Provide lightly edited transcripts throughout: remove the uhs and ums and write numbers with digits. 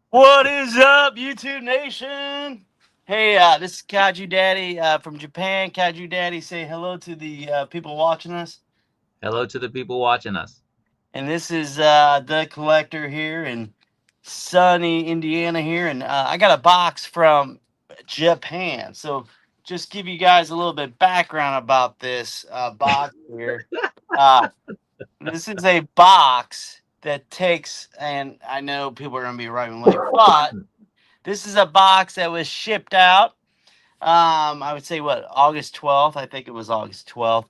What is up, YouTube Nation? Hey, this is Kaiju Daddy from Japan. Kaiju Daddy, say hello to the people watching us. Hello to the people watching us. And this is the collector here in sunny Indiana here. And I got a box from Japan. So just give you guys a little bit background about this box here. Uh, this is a box that takes, and I know people are going to be arriving late, but this is a box that was shipped out. I would say what August 12th. I think it was August 12th.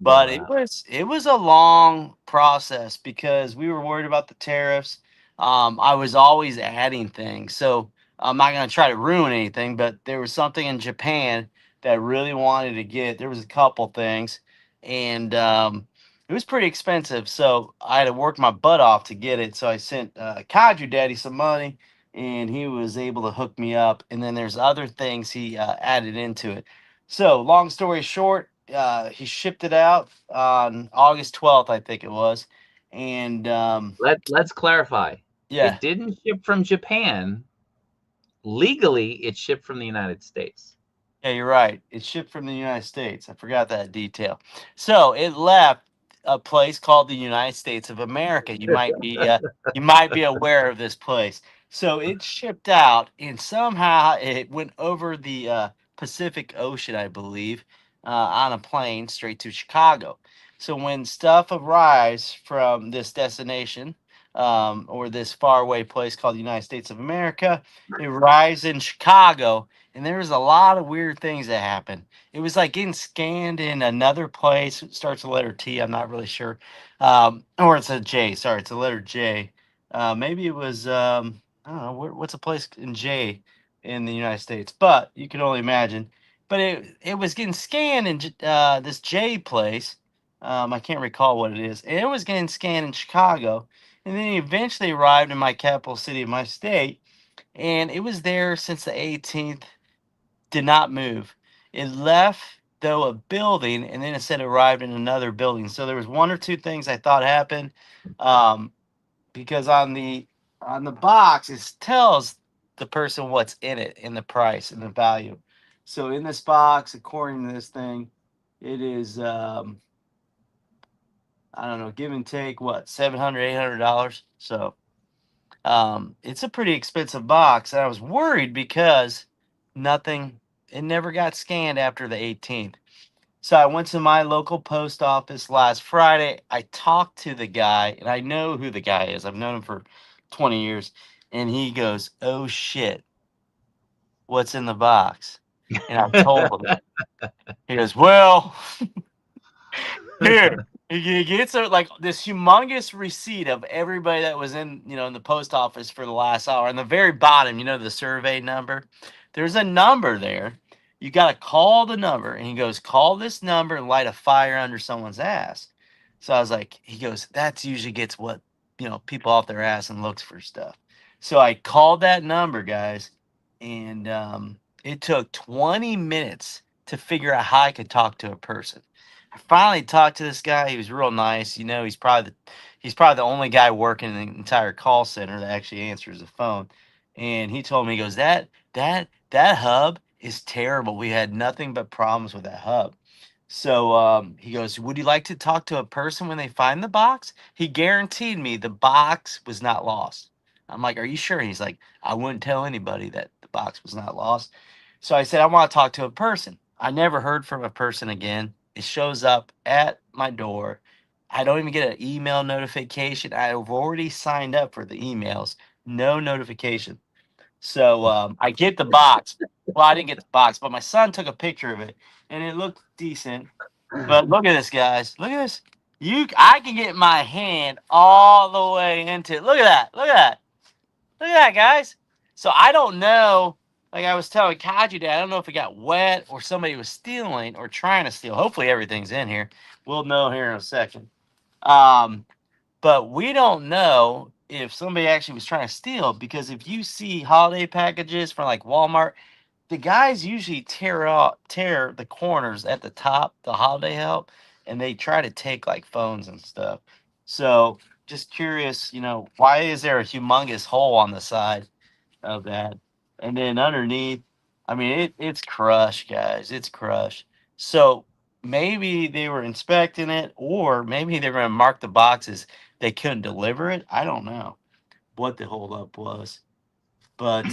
But it Wow. was it was a long process because we were worried about the tariffs. I was always adding things, so I'm not gonna try to ruin anything. But there was something in Japan that I really wanted to get. There was a couple things, and it was pretty expensive. So I had to work my butt off to get it. So I sent Kaiju Daddy some money and he was able to hook me up. And then there's other things he added into it. So, long story short, he shipped it out on August 12th, I think it was. And Let's clarify. yeah, It didn't ship from Japan. Legally, it shipped from the United States. yeah, you're right. It shipped from the United States. I forgot that detail. So it left a place called the United States of America. You might be aware of this place. So it shipped out, and somehow it went over the Pacific Ocean, I believe, on a plane straight to Chicago. So when stuff arrives from this destination or this faraway place called the United States of America, it arrives in Chicago and there was a lot of weird things that happened. It was like getting scanned in another place. It starts with the letter T. I'm not really sure, or it's a J. Sorry, it's a letter J. Maybe it was I don't know what's a place in J in the United States, but you can only imagine. But it was getting scanned in this J place. I can't recall what it is. And it was getting scanned in Chicago, and then it eventually arrived in my capital city of my state, and it was there since the 18th, did not move. It left though a building, and then it said it arrived in another building. So there was one or two things I thought happened, um, because on the box it tells the person what's in it and the price and the value. So in this box, according to this thing, it is I don't know, give and take what, 700, $800. So it's a pretty expensive box, and I was worried because nothing, it never got scanned after the 18th. So I went to my local post office last Friday. I talked to the guy, and I know who the guy is. I've known him for 20 years. And he goes, "Oh shit, what's in the box?" And I told him. He goes, "Well, here." He gets like this humongous receipt of everybody that was in, in the post office for the last hour. On the very bottom, the survey number. There's a number there. You got to call the number. And he goes, "Call this number and light a fire under someone's ass." So I was like, he goes, "That's usually gets what, people off their ass and looks for stuff." So I called that number, guys. And it took 20 minutes to figure out how I could talk to a person. I finally talked to this guy. He was real nice. He's probably the only guy working in the entire call center that actually answers the phone. And he told me, he goes, that hub is terrible. We had nothing but problems with that hub. So he goes, "Would you like to talk to a person when they find the box?" He guaranteed me the box was not lost. I'm like, "Are you sure?" He's like, "I wouldn't tell anybody that the box was not lost." So I said, "I want to talk to a person." I never heard from a person again. It shows up at my door. I don't even get an email notification. I've already signed up for the emails. No notification. So I get the box. Well, I didn't get the box, but my son took a picture of it, and it looked decent. But look at this, guys. Look at this. I can get my hand all the way into it. Look at that. Look at that. Look at that, guys. So I don't know. Like I was telling Kaji Dad, I don't know if it got wet or somebody was stealing or trying to steal. Hopefully everything's in here. We'll know here in a second. Um, but we don't know if somebody actually was trying to steal, because if you see holiday packages from like Walmart, the guys usually tear the corners at the top, the holiday help, and they try to take like phones and stuff. So just curious, why is there a humongous hole on the side of that? And then underneath, I mean, it's crushed, guys. It's crushed. So maybe they were inspecting it, or maybe they're going to mark the boxes. They couldn't deliver it. I don't know what the holdup was. But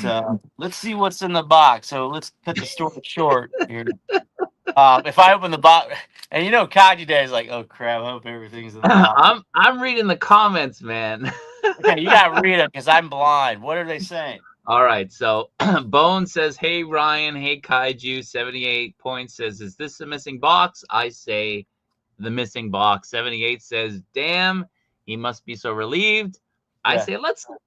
let's see what's in the box. So let's cut the story short here. If I open the box, and Kaji Day is like, oh crap, I hope everything's in the box. I'm reading the comments, man. Okay, you got to read it because I'm blind. What are they saying? All right, so Bone says, "Hey Ryan, hey Kaiju." 78 points says, "Is this a missing box?" I say, "The missing box." 78 says, "Damn, he must be so relieved." I Yeah. say,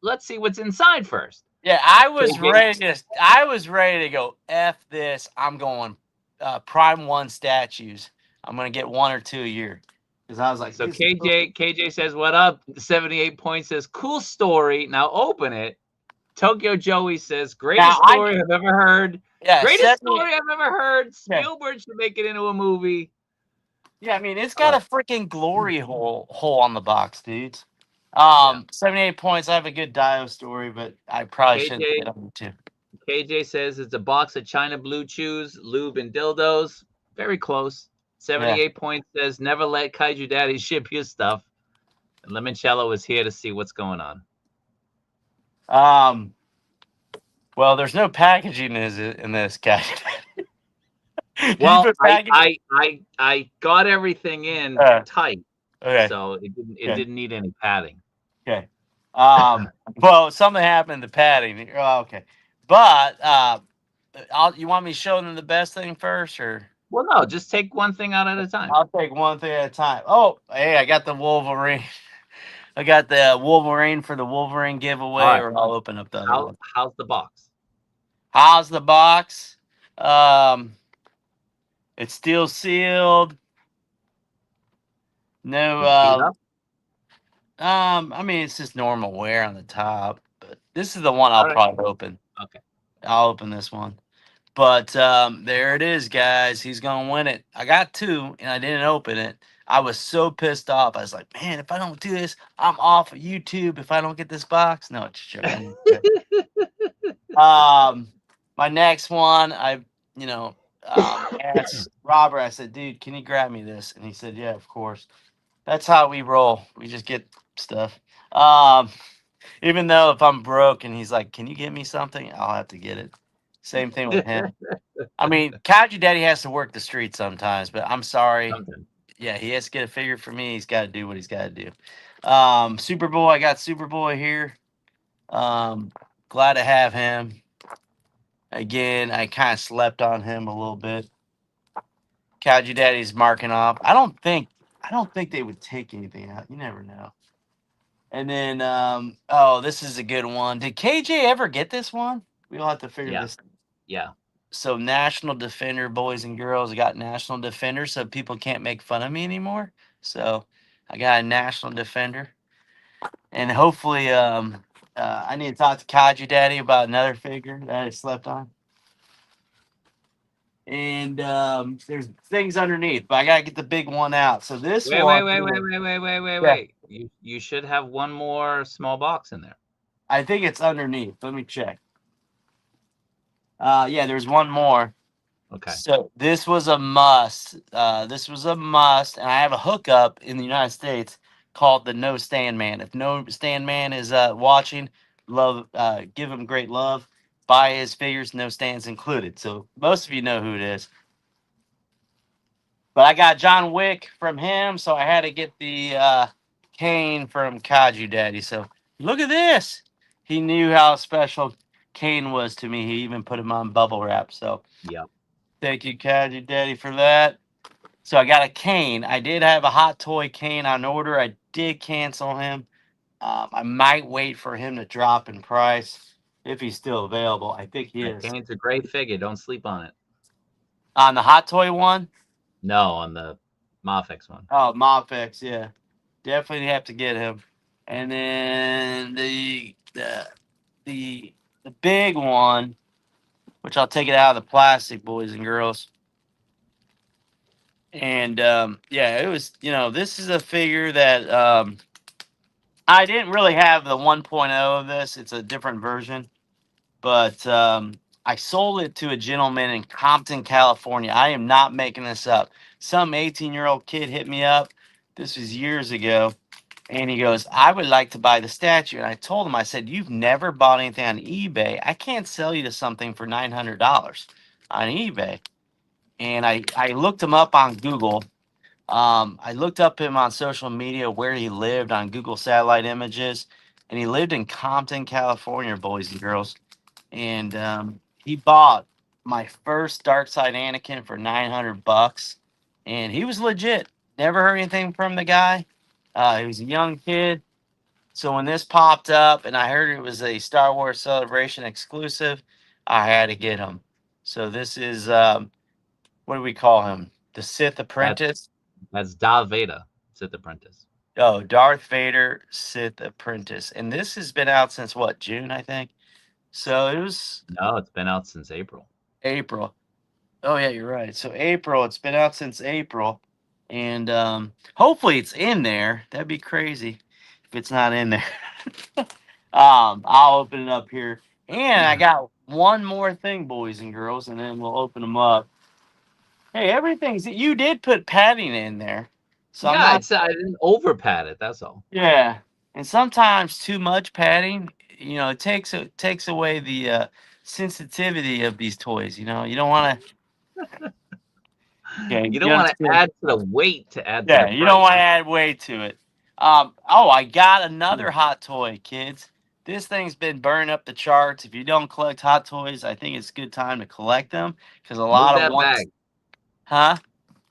"Let's see what's inside first." Yeah, I was KJ, ready to. I was ready to go. F this. I'm going Prime One statues. I'm gonna get one or two a year because I was like, so this. KJ says, "What up?" 78 points says, "Cool story." Now open it. Tokyo Joey says, Now "Greatest I story I've ever heard. yeah Greatest 70. story I've ever heard. Yeah, Spielberg should make it into a movie." yeah. I mean, it's All got a right. freaking glory hole on the box, dudes. Yeah. 78 points. I have a good Dio story, but I probably shouldn't KJ get on too. KJ says it's a box of China Blue Chews, lube, and dildos. Very close. Yeah. 78 points says never let Kaiju Daddy ship your stuff. And Limoncello is here to see what's going on. Um. Well, there's no packaging in this guy. Did you Well, put packaging? I got everything in Uh, tight, okay. so it Okay. didn't need any padding. Okay. Well, something happened to padding. Oh, okay. But you want me to show them the best thing first, or Well, no, just take one thing out at a time. I'll take one thing at a time. Oh, hey, I got the Wolverine. I got the Wolverine for the Wolverine All giveaway, right. or I'll open up the other one. How's the box? How's the box? Um, it's still sealed. No, Is it beat up? I mean, it's just normal wear on the top, but this is the one I'll All right. probably open. Okay. I'll open this one. But there it is, guys. He's gonna win it. I got two, and I didn't open it. I was so pissed off. I was like, man, if I don't do this, I'm off of YouTube. If I don't get this box, no, it's a joke. Um, my next one, asked Robert. I said, dude, can you grab me this? And he said, yeah, of course. That's how we roll. We just get stuff. Um, Even though if I'm broke and he's like, can you get me something? I'll have to get it. Same thing with him. I mean, Kaiju Daddy has to work the streets sometimes, but I'm sorry. Something. Yeah, he has to get a figure for me. He's got to do what he's got to do. Superboy, I got Superboy here. Um, Glad to have him. Again, I kind of slept on him a little bit. Kaiju Daddy's marking off. I don't think they would take anything out. You never know. And then, oh, this is a good one. Did KJ ever get this one? We'll have to figure Yeah. this. Yeah. So, National Defender, boys and girls, I got National Defender, so people can't make fun of me anymore. So, I got a National Defender, and hopefully, I need to talk to Kaiju Daddy about another figure that I slept on. And there's things underneath, but I gotta get the big one out. So this Wait, wait, one, wait, wait, here- wait, wait, wait, wait, yeah, wait. You should have one more small box in there. I think it's underneath. Let me check. Yeah, there's one more. Okay. So this was a must. This was a must, and I have a hookup in the United States called the No Stand Man. If No Stand Man is watching, give him great love. Buy his figures, no stands included. So most of you know who it is. But I got John Wick from him, so I had to get the Kane from Kaiju Daddy. So look at this. He knew how special Kane was to me. He even put him on bubble wrap. So Yep. thank you, Kaiju Daddy, for that. So I got a cane. I did have a hot toy cane on order. I did cancel him. I might wait for him to drop in price if he's still available. I think he is. Kane's a great figure. Don't sleep on it. On the hot toy one, No, on the Mafex one. oh, Mofex, yeah. Definitely have to get him. And then the big one, which I'll take it out of the plastic, boys and girls. And yeah, it was, this is a figure that I didn't really have the 1.0 of this. It's a different version, but I sold it to a gentleman in Compton, California. I am not making this up. Some 18-year-old kid hit me up. This was years ago. And he goes, I would like to buy the statue. And I told him, I said, you've never bought anything on eBay. I can't sell you to something for $900 on eBay. And I looked him up on Google. I looked up him on social media where he lived on Google satellite images. And he lived in Compton, California, boys and girls. And he bought my first Dark Side Anakin for $900. And he was legit. Never heard anything from the guy. He was a young kid. So when this popped up and I heard it was a Star Wars Celebration exclusive, I had to get him. So this is what do we call him? The Sith That Apprentice. that's Darth Vader, Sith Apprentice. Oh, Darth Vader Sith Apprentice. And this has been out since what, June, I think. So it was No, it's been out since April. April. Oh yeah, you're right. So April, it's been out since April. And hopefully it's in there. That'd be crazy if it's not in there. I'll open it up here. And I got one more thing, boys and girls, and then we'll open them up. Hey, everything's you did put padding in there. So I'm Yeah, not it's I didn't over pad it. That's all. yeah. And sometimes too much padding, it takes away the sensitivity of these toys, You don't want to okay, You you don't want to understand? add to the weight to add to the Yeah, you don't price. want to add weight to it. Oh, I got another hot toy, kids. This thing's been burning up the charts. If you don't collect hot toys, I think it's a good time to collect them because a Move lot of that ones, bag. huh?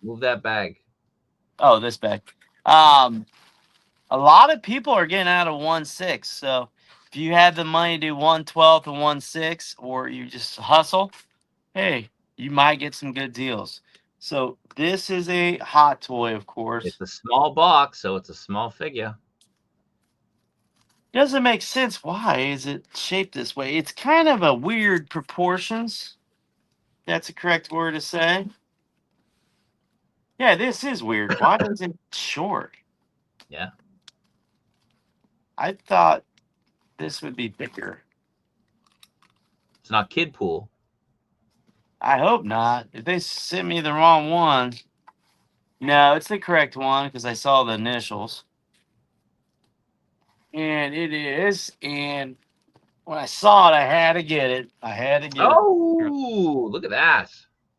Move that bag. Oh, this bag. Yeah. Um, a lot of people are getting out of 1/6. So if you have the money to do 1/12 and 1/6, or you just hustle, hey, you might get some good deals. So this is a hot toy, of course. It's a small box, so it's a small figure. Doesn't make sense. Why is it shaped this way? It's kind of a weird proportions. That's a correct word to say. Yeah, this is weird. Why is it short? Yeah. I thought this would be bigger. It's not kid pool. I hope not. If they sent me the wrong one, no, it's the correct one because I saw the initials. And it is. And when I saw it, I had to get it. I had to get it. Oh, look at that.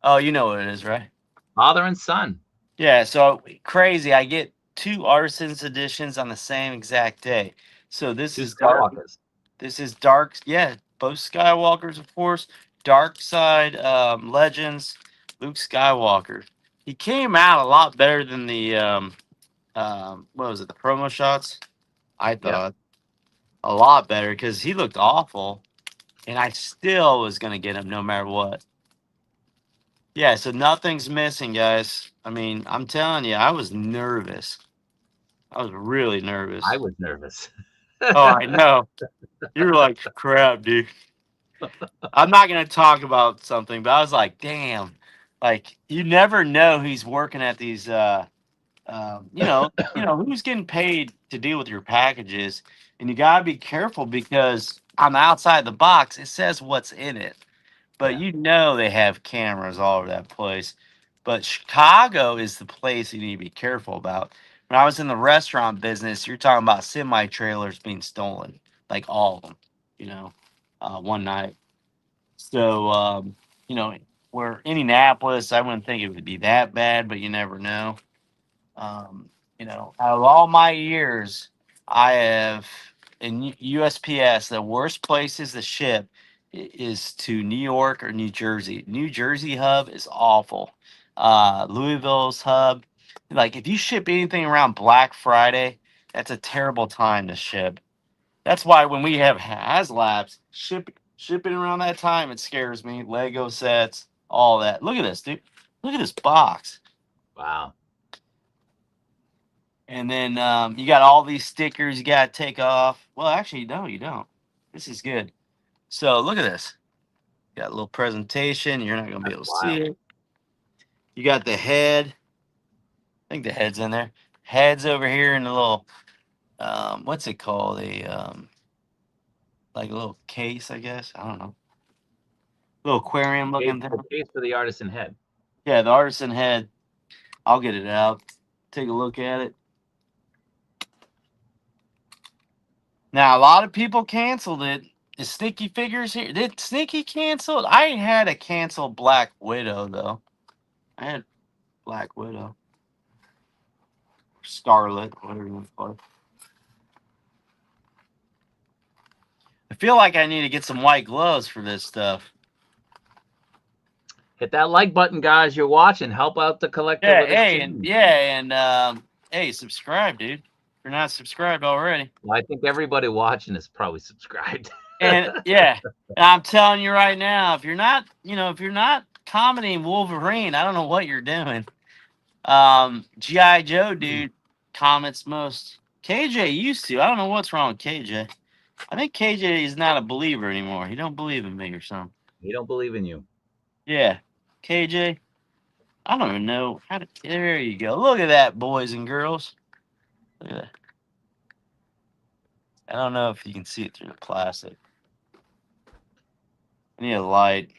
Oh, you know what it is, right? Father and son. Yeah, so crazy. I get two Artisans editions on the same exact day. So this Two is dark. Skywalkers. This is dark. Yeah, both Skywalkers, of course. Dark Side Legends. Luke Skywalker. He came out a lot better than the what was it? The promo shots. I Yep. thought a lot better because he looked awful, and I still was gonna get him no matter what. Yeah, so nothing's missing, guys. I mean, I'm telling you, I was nervous. I was really I nervous. was nervous. Oh, I know. You're like, crap, dude. I'm not gonna talk about something, but I was like, damn. Like, you never know who's working at these who's getting paid to deal with your packages. And you gotta be careful because on the outside of the box it says what's in it. But Yeah. they have cameras all over that place. But Chicago is the place you need to be careful about. When I was in the restaurant business, you're talking about semi trailers being stolen, like all of them, one night. So, where Indianapolis, I wouldn't think it would be that bad, but you never know. Out of all my years, I have in USPS, the worst places to ship is to New York or New Jersey. New Jersey hub is awful. Louisville's hub, like if you ship anything around Black Friday, that's a terrible time to ship. That's why when we have HasLabs, shipping around that time, it scares me. Lego sets, all that. Look at this, dude. Look at this box. Wow. And then you got all these stickers you got to take off. Well, actually, no, you don't. This is good. So look at this. Got a little presentation. You're not going to be That's able to see wild. it. You got the head. I think the head's in there. Head's over here in the little what's it called? Like a little case, I guess. I don't know. Little aquarium looking thing. The case for the artisan head. Yeah, the artisan head. I'll get it out. Take a look at it. Now a lot of people canceled it. Is Sneaky Figures here? Did Sneaky cancel it? I had a canceled Black Widow though. I had Black Widow. Scarlet, whatever you want to call it. I feel like I need to get some white gloves for this stuff. Hit that like button, guys. You're watching. Help out the collector Yeah, with his hey, change. hey, subscribe, dude. If you're not subscribed already. Well, I think everybody watching is probably subscribed. And yeah, and I'm telling you right now, if you're not, if you're not commenting Wolverine, I don't know what you're doing. GI Joe dude comments most. KJ used to. I don't know what's wrong with KJ. I think KJ is not a believer anymore. He don't believe in me or something. He don't believe in you. Yeah, KJ. I don't even know how to. There you go. Look at that, boys and girls. Look at that. I don't know if you can see it through the plastic. I need a light.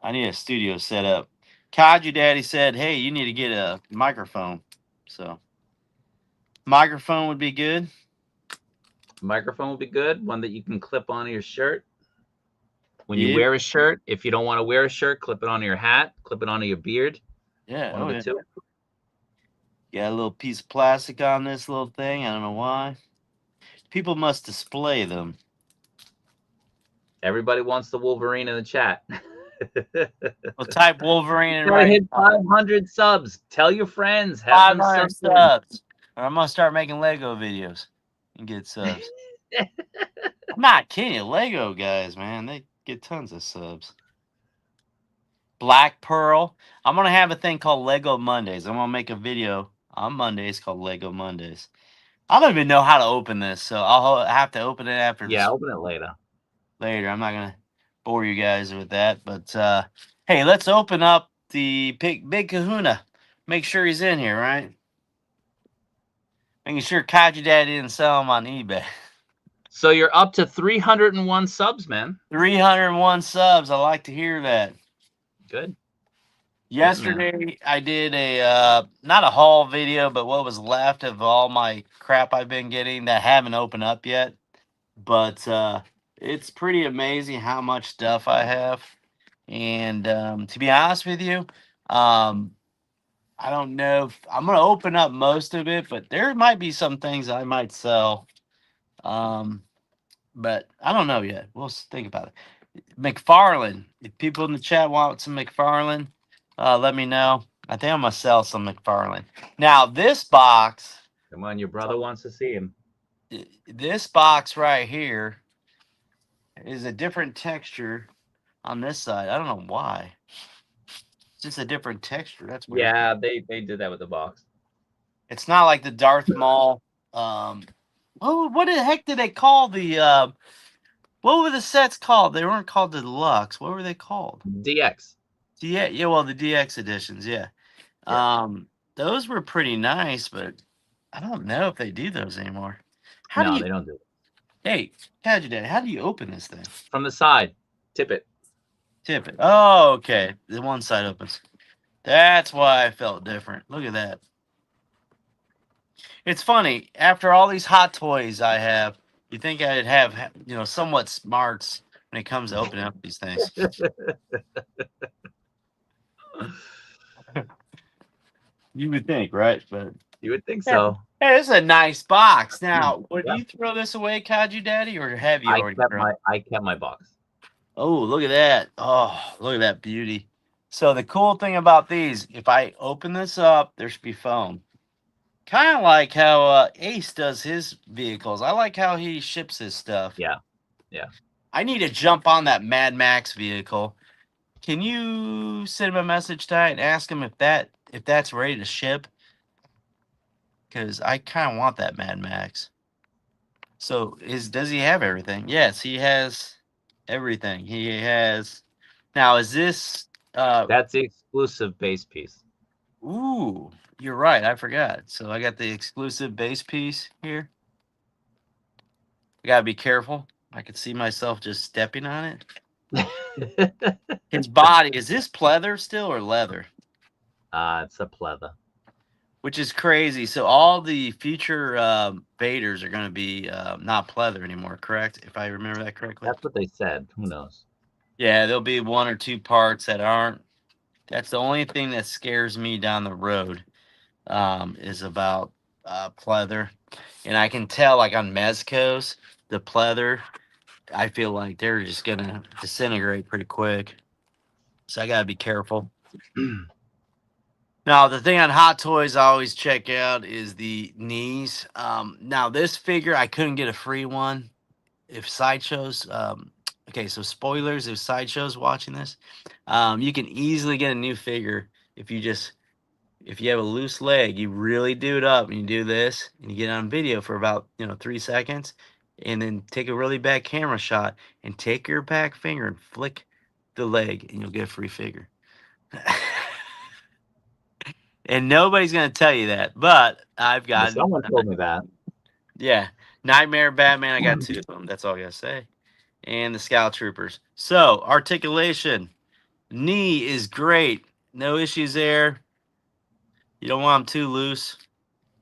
I need a studio set up. Kaiju Daddy said, "Hey, you need to get a microphone." So, microphone would be good. Microphone would be good. One that you can clip onto your shirt. When you Yeah, wear a shirt, if you don't want to wear a shirt, clip it onto your hat, clip it onto your beard. yeah. One Oh of the yeah. two. Got a little piece of plastic on this little thing. I don't know why. People must display them. Everybody wants the Wolverine in the chat. Well, type Wolverine and Gotta right hit 500 subs. Tell your friends. Have them 500 sub in. subs. Or I'm gonna start making Lego videos and get subs. I'm not kidding you. Lego guys, man, they get tons of subs. Black Pearl. I'm gonna have a thing called Lego Mondays. I'm gonna make a video on Mondays called Lego Mondays. I don't even know how to open this, so I'll have to open it after Yeah, this open it later. later. I'm not gonna bore you guys with that, but hey, let's open up the big Kahuna. Make sure he's in here, right? Making sure Kaiju Daddy didn't sell him on eBay. So you're up to 301 subs, man. 301 subs. I like to hear that. Good. Yesterday, I did a not a haul video, but what was left of all my crap I've been getting that haven't opened up yet. But it's pretty amazing how much stuff I have. And to be honest with you, I don't know if I'm gonna open up most of it, but there might be some things I might sell. Um, but I don't know yet. We'll think about it. McFarlane. If people in the chat want some McFarlane, let me know. I think I'm gonna sell some McFarlane. Now this box, Come on, your brother wants to see him. this box right here is a different texture on this side. I don't know why. It's just a different texture. That's weird. Yeah, they did that with the box. It's not like the Darth Maul. What the heck did they call the? What were the sets called? They weren't called the deluxe. What were they called? DX. Yeah. Well, the DX editions. Yeah. Yeah. Those were pretty nice, but I don't know if they do those anymore. How do No, you? they don't do it. Hey, Kaiju Daddy, how do you open this thing? From the side. Tip it. Tip it. Oh, okay. The one side opens. That's why I felt different. Look at that. It's funny. After all these hot toys I have, you think I'd have, somewhat smarts when it comes to opening up these things. You would think, right? But You would think yeah. so. Hey, this is a nice box. Now, would Yeah. you throw this away, Kaiju Daddy, or have you already thrown? I kept my box. Oh, look at that. Oh, look at that beauty. So the cool thing about these, if I open this up, there should be foam. Kind of like how Ace does his vehicles. I like how he ships his stuff. Yeah. Yeah. I need to jump on that Mad Max vehicle. Can you send him a message tonight and ask him if that's ready to ship? Because I kind of want that Mad Max. So does he have everything? Yes, he has everything. He has. Now is this? That's the exclusive base piece. Ooh, you're right. I forgot. So I got the exclusive base piece here. I gotta be careful. I could see myself just stepping on it. His body is this pleather still or leather? It's a pleather. Which is crazy. So all the future Vaders are going to be not pleather anymore, correct? If I remember that correctly. That's what they said. Who knows? Yeah, there'll be one or two parts that aren't. That's the only thing that scares me down the road is about pleather, and I can tell like on Mezcos, the pleather. I feel like they're just gonna disintegrate pretty quick, so I gotta be careful. Now, the thing on Hot Toys I always check out is the knees. Now, this figure, I couldn't get a free one. If Sideshow's, okay, so spoilers, if Sideshow's watching this, you can easily get a new figure if you just, if you have a loose leg, you really do it up and you do this and you get on video for about, 3 seconds and then take a really bad camera shot and take your back finger and flick the leg and you'll get a free figure. And nobody's gonna tell you that, but I've Well, gotten, someone told me that. yeah, Nightmare Batman. I got two of them. That's all I gotta say. And the Scout Troopers. So articulation, knee is great. No issues there. You don't want them too loose.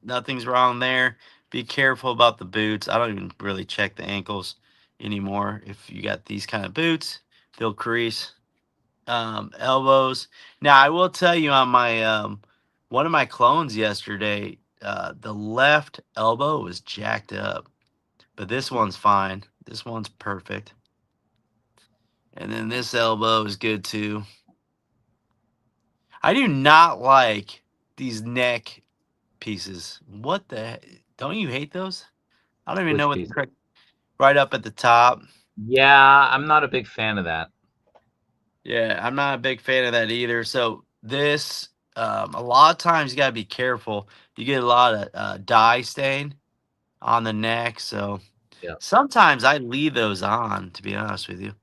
Nothing's wrong there. Be careful about the boots. I don't even really check the ankles anymore. If you got these kind of boots, they'll crease. Elbows. Now I will tell you on my one of my clones yesterday, the left elbow was jacked up, but this one's fine. This one's perfect, and then this elbow is good too. I do not like these neck pieces. What the? Don't you hate those? I don't even know Which what the piece? correct. Right up at the top. Yeah, I'm not a big fan of that. Yeah, I'm not a big fan of that either. So this, a lot of times you gotta be careful. You get a lot of dye stain on the neck. So Yeah. sometimes I leave those on. To be honest with you,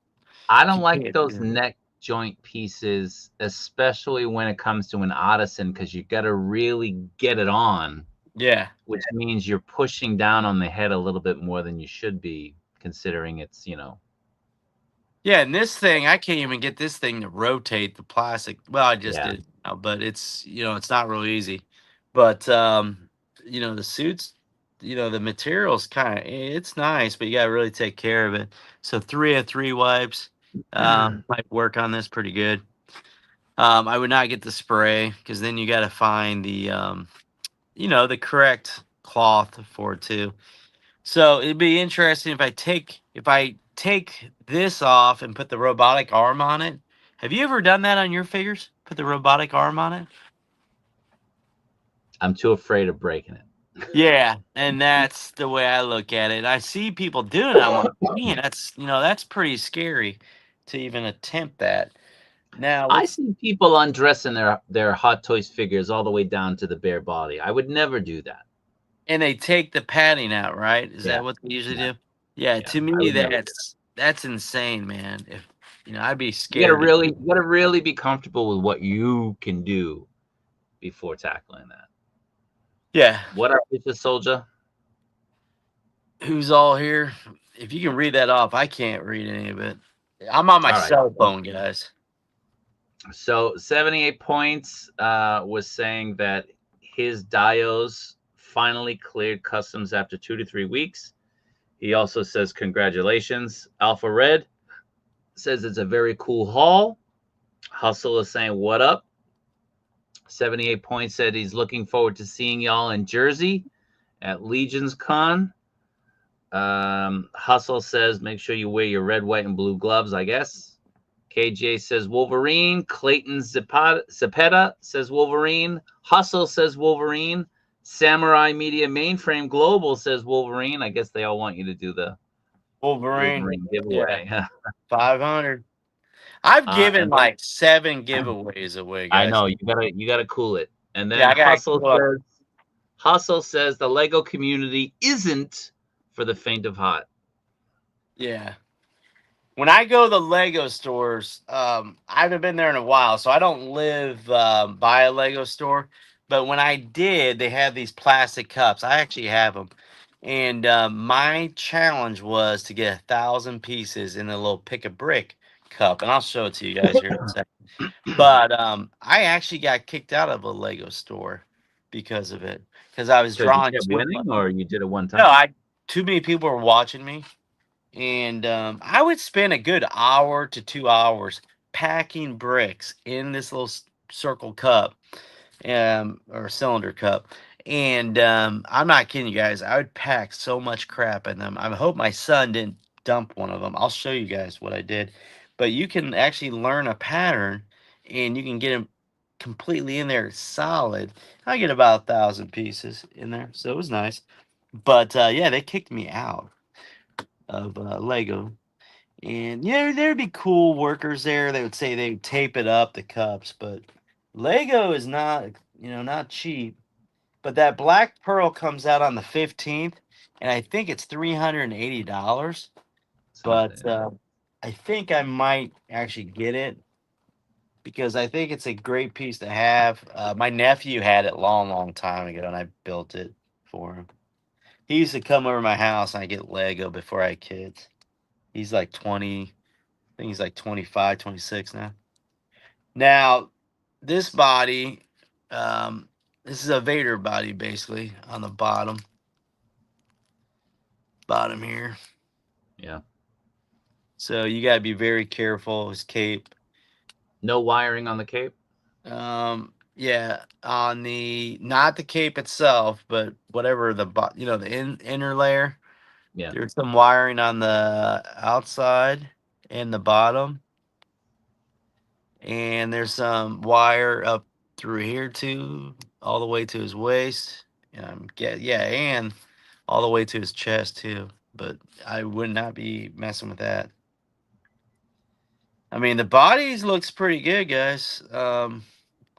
I if don't you like can't those do it. neck joint pieces, especially when it comes to an Ottoson, because you got to really get it on, Yeah, which means you're pushing down on the head a little bit more than you should be, considering it's. yeah. And this thing, I can't even get this thing to rotate the plastic. Well, I just Yeah. did, but it's it's not real easy. But the suits, the material's kind of it's nice, but you gotta really take care of it. So 3 of 3 wipes might work on this pretty good. I would not get the spray because then you got to find the correct cloth for it too. So it'd be interesting if I take this off and put the robotic arm on it. Have you ever done that on your figures? Put the robotic arm on it? I'm too afraid of breaking it. Yeah, and that's the way I look at it. I see people doing it. I'm like, man, that's pretty scary to even attempt that. Now, I what's see people undressing their Hot Toys figures all the way down to the bare body. I would never do that. and they take the padding out, right? Is Yeah, that what they usually yeah, do? Yeah, yeah. to I me would never do that. that's insane, man. If I'd be You gotta scared to. really, you gotta really be comfortable with what you can do before tackling that. Yeah, What up, Mr. Soldier? who's all here? If you can read that off, I can't read any of it. I'm on my All right. cell phone, guys. So 78 points was saying that his Dios finally cleared customs after 2 to 3 weeks. He also says congratulations. Alpha Red says it's a very cool haul. Hustle is saying what up. 78 points said he's looking forward to seeing y'all in Jersey at Legion's Con. Hustle says make sure you wear your red, white, and blue gloves, I guess. KJ says Wolverine. Clayton Zepeda says Wolverine. Hustle says Wolverine. Samurai Media Mainframe Global says Wolverine. I guess they all want you to do the Wolverine. Wolverine Yeah, giveaway. 500. I've given And then like 7 giveaways away, I guys. know you gotta cool it. And Yeah, then I gotta cool up. Hustle says the Lego community isn't for the faint of heart. Yeah. When I go to the Lego stores, I haven't been there in a while, so I don't live by a Lego store. But when I did, they have these plastic cups. I actually have them. And my challenge was to get 1,000 pieces in a little pick a brick cup, and I'll show it to you guys here in a second. But I actually got kicked out of a Lego store because of it, because I was Because you drawing kept too much. winning, or you did it one No, time? I too many people were watching me, and I would spend a good hour to 2 hours packing bricks in this little circle cup, or cylinder cup. And I'm not kidding you guys. I would pack so much crap in them. I hope my son didn't dump one of them. I'll show you guys what I did. But you can actually learn a pattern, and you can get them completely in there solid. I get about 1,000 pieces in there, so it was nice. But yeah, they kicked me out of Lego. And yeah, there'd be cool workers there. They would say they'd tape it up the cups, but Lego is not, not cheap. But that Black Pearl comes out on the 15th, and I think it's $380. But Something. I think I might actually get it because I think it's a great piece to have. My nephew had it long, long time ago, and I built it for him. He used to come over my house and I get Lego before I had kids. He's like 20, I think he's like 25, 26 now. Now, this body, um, this is a Vader body basically on the bottom here. Yeah. So you got to be very careful. His cape. No wiring on the cape? Yeah, on the not the cape itself, but whatever the inner layer. Yeah. There's some wiring on the outside and the bottom, and there's some wire up through here too, all the way to his waist. Yeah, and all the way to his chest too. But I would not be messing with that. I mean, the bodies looks pretty good, guys.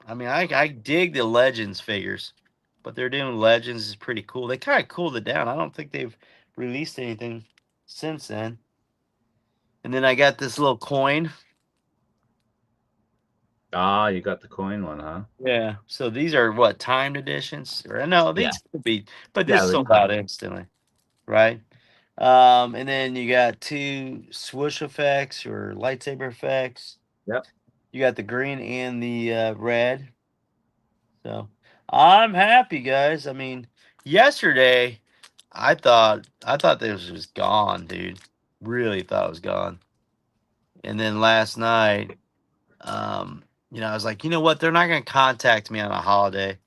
I mean, I dig the Legends figures, but they're doing Legends is pretty cool. They kind of cooled it down. I don't think they've released anything since then. And then I got this little coin. Ah, you got the coin one, huh? Yeah. So these are what, timed editions? Or no, Yeah. these could be, but Yeah, this the sold time. out instantly, right? And then you got two swoosh effects or lightsaber effects. Yep. You got the green and the red. So I'm happy, guys. I mean, yesterday I thought this was gone, dude. Really thought it was gone. And then last night, I was like, you know what? They're not gonna contact me on a holiday.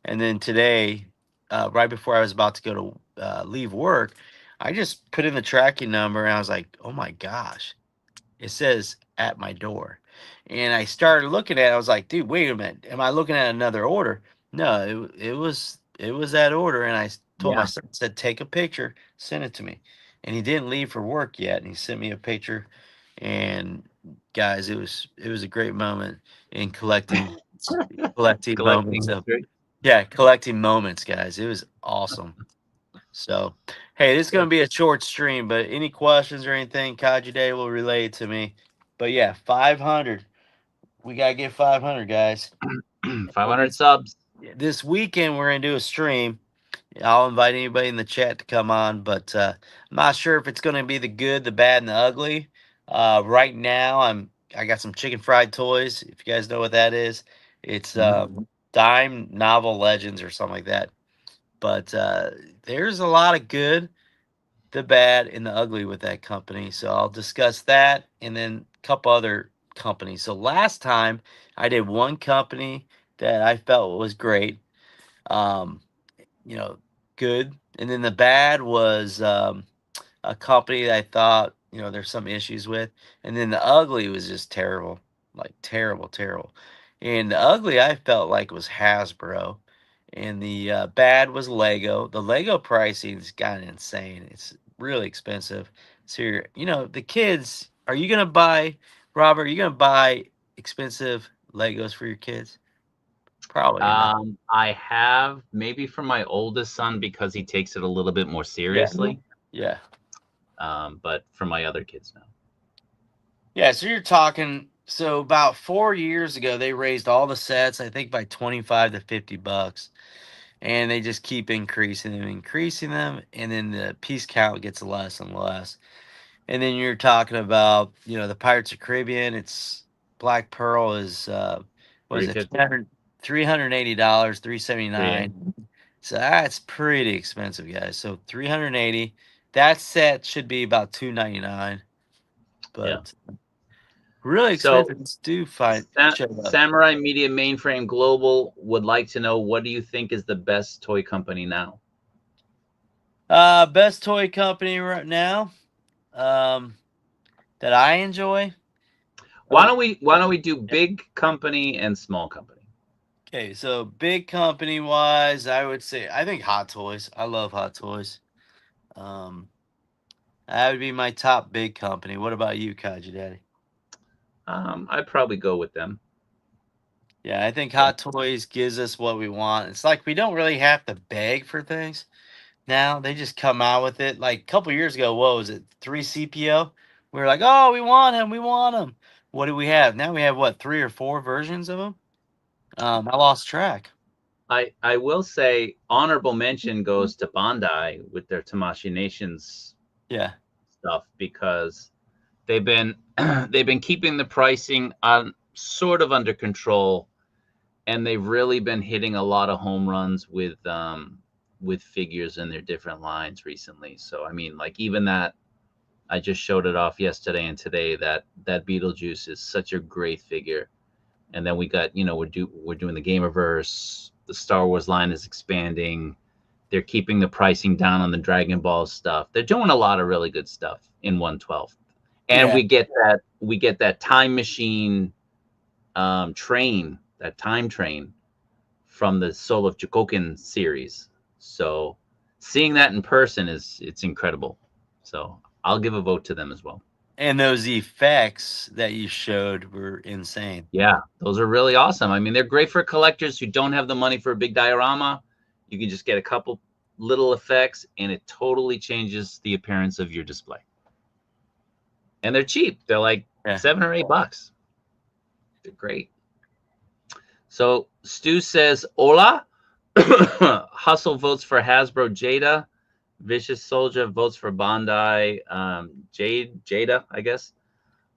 And then today, right before I was about to go to leave work, I just put in the tracking number and I was like, oh my gosh, it says at my door. And I started looking at it. I was like, dude, wait a minute. Am I looking at another order? No, it was that order. And told my Yeah. son, said, take a picture, send it to me. And he didn't leave for work yet. And he sent me a picture. And guys, it was a great moment in collecting Collecting moments of history. yeah, collecting moments, guys. It was awesome. So, hey, this is going to be a short stream, but any questions or anything, Kaiju Day will relay it to me. But yeah, 500. We got to get 500, guys. And 500 subs. this weekend, we're going to do a stream. I'll invite anybody in the chat to come on, but I'm not sure if it's going to be the good, the bad, and the ugly. Right now, I got some chicken fried toys. If you guys know what that is, it's Mhm. Dime Novel Legends or something like that. But there's a lot of good, the bad, and the ugly with that company. So I'll discuss that and then a couple other companies. So last time I did one company that I felt was great, um, you know, good. And then the bad was a company that I thought, there's some issues with. And then the ugly was just terrible, like terrible, terrible. And the ugly I felt like was Hasbro. And the bad was Lego. The Lego pricing's gotten insane. It's really expensive. So the kids, are you gonna buy, Robert? Are you gonna buy expensive Legos for your kids? Probably not. I have maybe for my oldest son because he takes it a little bit more Yeah. seriously. Yeah. But for my other kids, no. Yeah, so you're talking. So about 4 years ago, they raised all the sets, I think, by 25 to $50. and they just keep increasing them, and then the piece count gets less and less. And then you're talking about, the Pirates of Caribbean. It's Black Pearl is what is it, 350. $380, three seventy Yeah. nine. So that's pretty expensive, guys. So 380. That set should be about 299, Yeah. but really So expensive. Do find show up. Samurai Media Mainframe Global would like to know, what do you think is the best toy company now? Best toy company right now, um, that I enjoy. Oh, Why don't we do big company and small company? okay. So big company wise, I would say I think Hot Toys. I love Hot Toys. Um, that would be my top big company. What about you, Kaiju Daddy? I'd probably go with them. Yeah, I think Yeah. Hot Toys gives us what we want. It's like we don't really have to beg for things now. They just come out with it. Like a couple years ago, what was it? 3CPO. We were like, oh, we want him. We want him. What do we have now? We have what, three or four versions of them? I lost track. I will say honorable mention goes to Bandai with their Tamashii Nations Yeah, stuff, because they've been they've been keeping the pricing on sort of under control, and they've really been hitting a lot of home runs with figures in their different lines recently. So I mean, like, even that, I just showed it off yesterday and today, that Beetlejuice is such a great figure. And then we got, we're doing the Gamerverse. The Star Wars line is expanding. They're keeping the pricing down on the Dragon Ball stuff. They're doing a lot of really good stuff in 112. And yeah, we get that time machine, that time train from the Soul of Jokoken series. So seeing that in person it's incredible. So I'll give a vote to them as well. and those effects that you showed were insane. Yeah, those are really awesome. I mean, they're great for collectors who don't have the money for a big diorama. You can just get a couple little effects, and it totally changes the appearance of your display. And they're cheap. They're like Yeah, $7 or $8. They're great. So Stu says, "Hola." Hustle votes for Hasbro Jada. Vicious Soldier votes for Bandai Jada, I guess.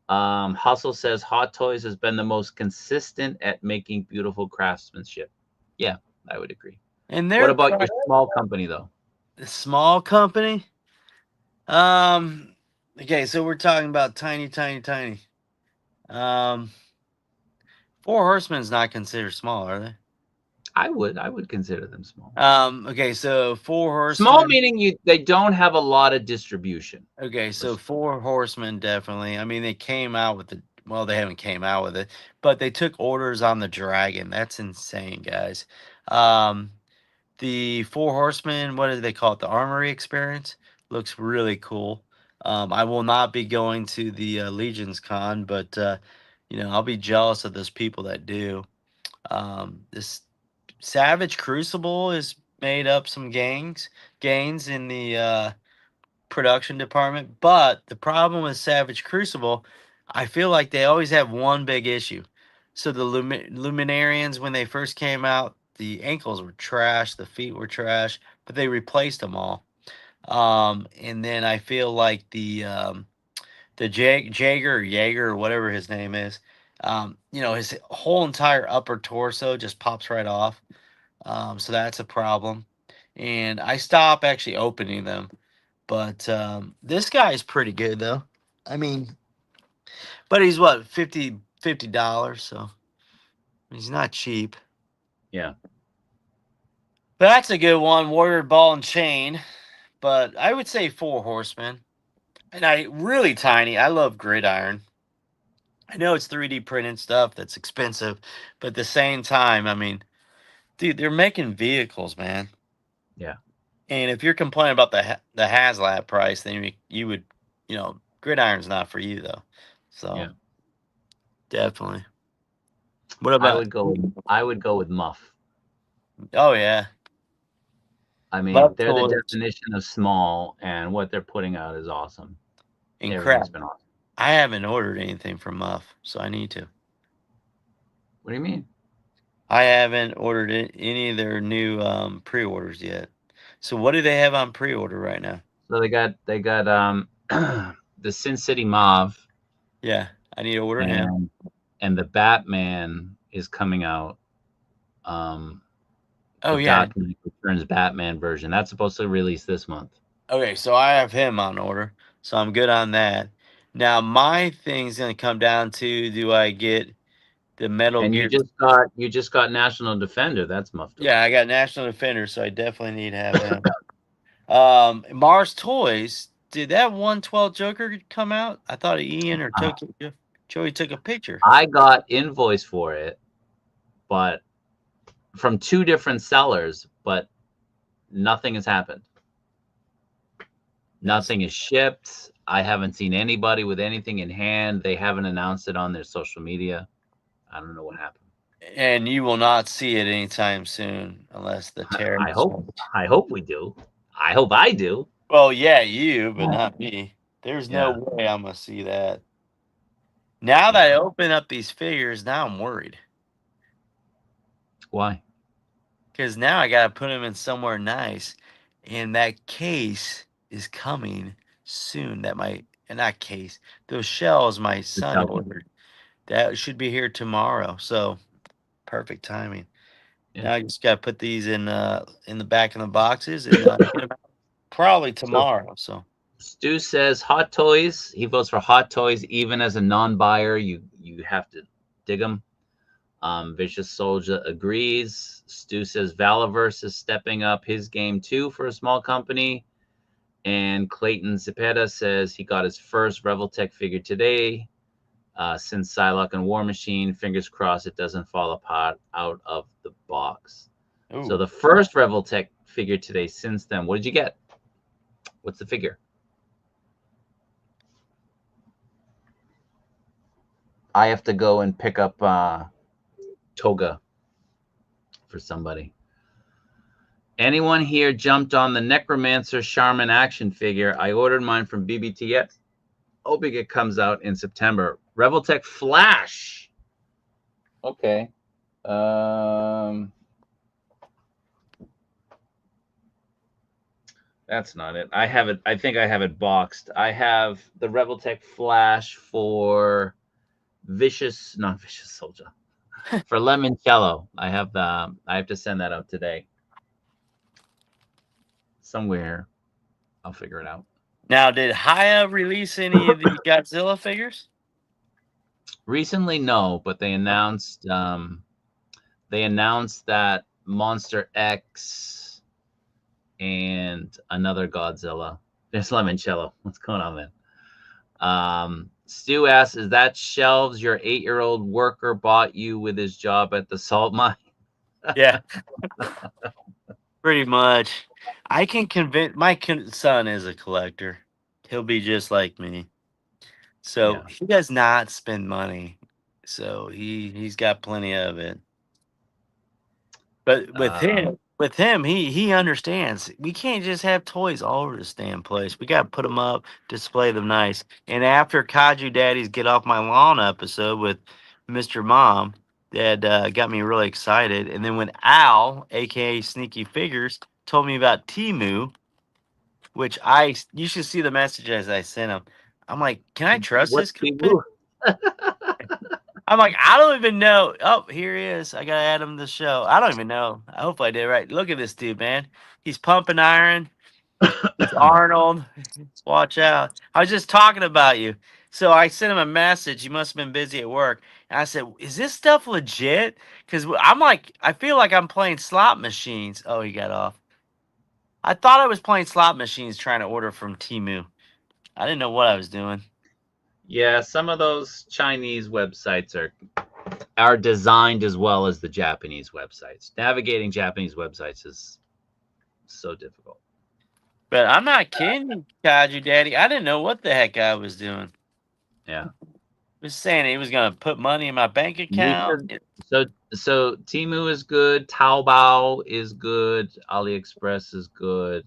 Hustle says Hot Toys has been the most consistent at making beautiful craftsmanship. Yeah, I would agree. and What their about your small company, though? small company. Um, okay, so we're talking about tiny, tiny, tiny. Um, Four Horsemen is not considered small, are they? I would consider them small. Okay, so Four Small Horsemen. meaning they don't have a lot of distribution. Okay, For so small. Four Horsemen definitely. I mean, they came out with the well, they haven't came out with it, but they took orders on the dragon. That's insane, guys. Um, the Four Horsemen, what do they call it? The Armory Experience looks really cool. I will not be going to the Legions Con, but I'll be jealous of those people that do. This Savage Crucible has made up some gains in the production department, but the problem with Savage Crucible, I feel like they always have one big issue. So the Luminarians, when they first came out, the ankles were trash, the feet were trash, but they replaced them all. And then I feel like the Jaeger or Jaeger or whatever his name is, his whole entire upper torso just pops right off. So that's a problem. And I stop actually opening them. But this guy is pretty good though. I mean, but he's what, $50, so he's not cheap. Yeah, But that's a good one, Warrior Ball and Chain. But I would say Four Horsemen. And I really tiny. I love Gridiron. I know it's 3D printed stuff that's expensive, but at the same time, I mean, dude, they're making vehicles, man. yeah, And if you're complaining about the HasLab price, then you would, Gridiron's not for you though. So yeah. definitely. What I about? would go. I would go with Muff. Oh yeah, I mean, love they're the toys definition of small, and what they're putting out is awesome. and crap. Everything's been awesome. I haven't ordered anything from Muff, so I need to. What do you mean? I haven't ordered any of their new pre-orders yet. So what do they have on pre-order right now? So they got the Sin City Mauve Yeah, I need to order him. and the Batman is coming out. Um, Oh the yeah. Dark Knight Returns Batman version. That's supposed to release this month. Okay, so I have him on order. So I'm good on that. Now my thing's gonna come down to, do I get the Metal And Gear? you just got National Defender. That's muffed up. Yeah, I got National Defender, so I definitely need to have him. Mars Toys, did that 112 Joker come out? I thought Ian or Joey took a picture. I got invoice for it, but from two different sellers, but nothing has happened. That's, Nothing is shipped. I haven't seen anybody with anything in hand. They haven't announced it on their social media. I don't know what happened. and you will not see it anytime soon unless the I tariffs. hope I hope we do. I hope I do. Well, yeah, you, but not me. There's no Yeah. way I'm gonna see that. Now that I Yeah. open up these figures, now I'm worried Why? because now I gotta put them in somewhere nice, and that case is coming soon. That my in that case, those shells my The son shelter. ordered. That should be here tomorrow. So perfect timing. Yeah. Now I just gotta put these in the back of the boxes and get 'em out probably So tomorrow. So Stu says Hot Toys. He votes for Hot Toys. Even as a non-buyer, you have to dig them. Vicious Soldier agrees. Stu says Valaverse is stepping up his game too for a small company. And Clayton Zepeda says he got his first Reveltech figure today. Since Psylocke and War Machine, fingers crossed it doesn't fall apart out of the box. So ooh. the first Reveltech figure today. Since then, what did you get? What's the figure? I have to go and pick up Toga for somebody. Anyone here jumped on the Necromancer Charmin action figure? I ordered mine from BBTX. Hoping it comes out in September. Reveltech Flash. Okay. That's not it. I have it. I think I have it boxed. I have the Reveltech Flash for not Vicious Soldier, for Lemoncello. I have the. I have to send that out today. Somewhere, I'll figure it out. Now, did Haya release any of the Godzilla figures? Recently, no, but they announced that Monster X and another Godzilla. There's Lemoncello. What's going on, man? Stu asks, "Is that shelves your 8-year-old worker bought you with his job at the salt mine?" Yeah, pretty much. I can convince my son is a collector. He'll be just like me. So Yeah. he does not spend money. So he's got plenty of it. But Uh, with him, he understands. We can't just have toys all over the damn place. We got to put them up, display them nice. And after Kaiju Daddy's Get Off My Lawn episode with Mr. Mom, that got me really excited. And then when Al, aka Sneaky Figures, told me about Timu, which you should see the messages I sent him. I'm like, can I trust what's this the company? move? I'm like, I don't even know. Oh, here he is. I gotta add him to the show. I don't even know. I hope I did right. Look at this dude, man. He's pumping iron. He's Arnold. Watch out. I was just talking about you. So I sent him a message. He must have been busy at work. And I said, is this stuff legit? Because I'm like, I feel like I'm playing slot machines. Oh, he got off. I thought I was playing slot machines trying to order from Timu. I didn't know what I was doing. Yeah, some of those Chinese websites are designed as well as the Japanese websites. Navigating Japanese websites is so difficult. But I'm not kidding, Kaiju Daddy. I didn't know what the heck I was doing. Yeah. Was saying he was gonna put money in my bank You account. should. So Timu is good. Taobao is good. AliExpress is good.